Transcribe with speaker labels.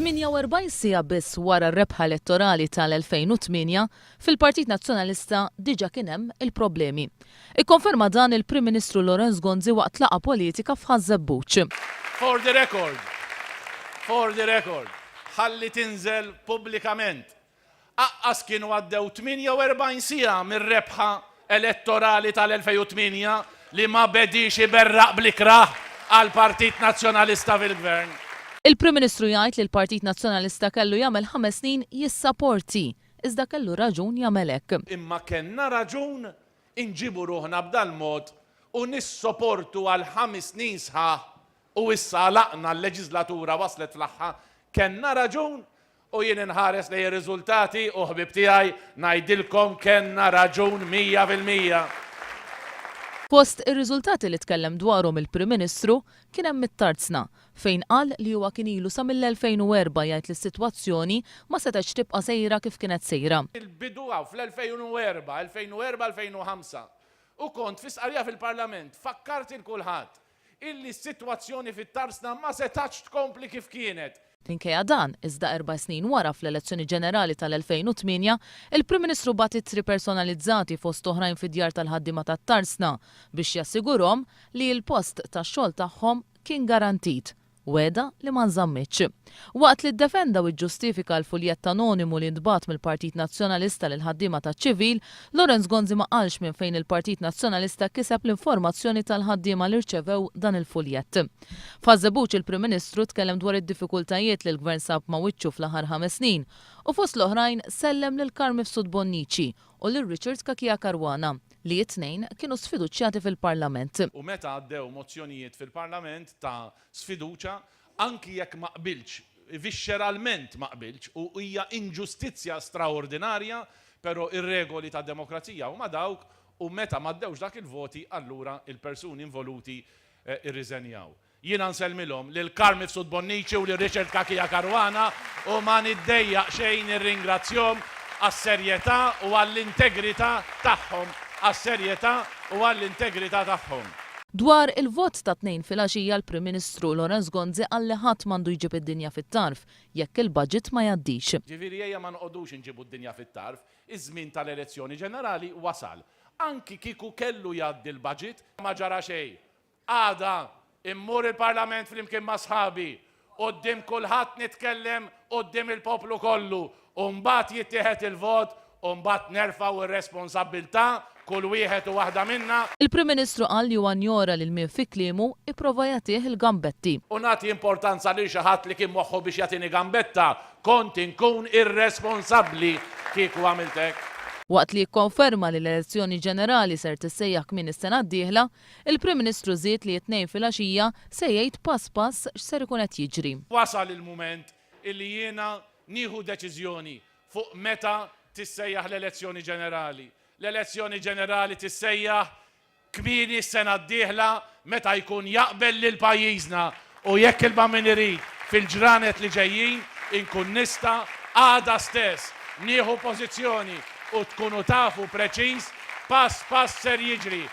Speaker 1: 48 sija biss wara r-rebħa elettorali tal-2008 fil-Partit Nazzjonalista diġà kien hemm il-problemi. Ikkonferma dan il-Prim Ministru Lorenz Gonzi waqt laqgħa politika f'Ħażebbuġ.
Speaker 2: For the record, ħalli tinżel pubblikament. Aqqas kienu għaddew 48 sija mir-rebħa elettorali tal-2008 li ma bedix iberraq bl-ikraħ għall-Partit Nazzjonalista fil-Gvern.
Speaker 1: Il-Prim Ministru jgħid li l-Partit Nazzjonalista kellu jagħmel 5 snin jissapporti, iżda kellu raġun jagħmel hekk.
Speaker 2: Imma kellna raġun inġibu ruħna b'dal mod u nissopportu għal 5 snin sħaħ u issa laqna l-leġislatura waslet fl-aħħar. Kenna raġun u jien inħares li r-riżultati u ħbib tiegħi ngħidilkom kenna raġun 100%.
Speaker 1: Post ir-riżultati li tkellem dwarhom il-Prim Ministru kien hemm mit-tarzna fejn qal li huwa kien ilu sa mill-2004 jgħid li s-sitwazzjoni ma setax tibqa' sejra kif kienet sejra.
Speaker 2: Il-bidu fl-2004, 2005 u kont fi sqarrija fil-Parlament fakkart il-kulħadd illi s-sitwazzjoni fit-tarzna ma setax tkompli kif kienet.
Speaker 1: Minkejja dan, iżda 4 snin wara fl-elezzjoni ġenerali tal-2008, il-Prim Ministru bat ittri personalizzati fost oħrajn fid-djar tal-ħaddiema tat-tarsna biex jassigurhom li l-post tax-xogħol tagħhom kien garantit. Weda li ma nżammitx. Waqt li ddefenda u ġġustifika l-fuljett anonimu li ntbat mill-Partit Nazzjonalista lil ħaddiema taċ-ċivil, Lorenz Gonzi ma qalx minn fejn il-Partit Nazzjonalista kiseb l-informazzjoni tal-ħaddiema li rċevew dan il-fuljett. F'Ħażebbuġ il-Prim Ministru tkellem dwar id-diffikultajiet li l-Gvern sab ma' wiċċu fl-aħħar 5 snin u fost l-oħrajn sellem lil Karmi Fsud Bonnici u lil Richard Kakija Karwana li t-tnejn kienu sfiduċjati fil-Parlament.
Speaker 2: U meta għaddew mozzjonijiet fil-Parlament ta' sfiduċa, anki jekk ma qbilx, visceralment ma qbilx, u hija inġustizzja straordinarja, però ir-regoli ta' demokrazija huma dawk u meta ma ddewx dak il-voti, allura il-persuni involuti irriżenjaw. Jiena nsellmilhom lil Karmi Fsud Bonnici u lil Richard Kakija Karwana u ma niddejjaq xejn irringrazzjahom għas-serjetà u għall-integrità tagħhom. Għas-serjetà u għall-integrità tagħhom.
Speaker 1: Dwar il-vot ta' 2 filgħaxija l-Prim Ministru Lorenz Gonzi qal li ħadd m'għandu jġib id-dinja fit-tarf jekk il-budget ma jgħaddix.
Speaker 2: Ġifieri ejja ma nqogħdux inġibu d-dinja fit-tarf, iż-żmien tal-elezzjoni ġenerali wasal. Anki kieku kellu jgħaddi l-budget ma ġara xejn. Għada immur il-Parlament flimkien ma' sħabi, quddiem kulħadd nitkellem quddiem il-poplu kollu, u mbagħad jittieħed il-vot u mbagħad nerfgħu ir-responsabbiltà kull wieħed u waħda minna.
Speaker 1: Il-Prim Ministru qal li huwa njora lil min fi kliemu ipprova jagħtih il-gambetti.
Speaker 2: U nagħti importanza lil xi ħadd li kien moħħu biex jagħtini gambetta, kont inkun irresponsabbli kieku għamilt hekk.
Speaker 1: Waqt li jikkonferma li l-elezzjoni ġenerali ser tissejjaħ kmien is-sena d-dieħla, il-Prim Ministru żied li t-tnejn filgħaxija se jgħid pass pass x'ser ikun qed jiġri.
Speaker 2: Wasal il-mument illi jiena nieħu deċiżjoni fuq meta tissejjaħ l-elezzjoni ġenerali. L-elezzjoni ġenerali tissejjaħ kmieni s-sena d-dieħla meta jkun jaqbel lil pajjiżna u jekk il-min irid fil-ġranet li ġejjin inkun nista' għada stess nieħu pożizzjoni u tkunu tafu preċiż pass pass ser jiġri.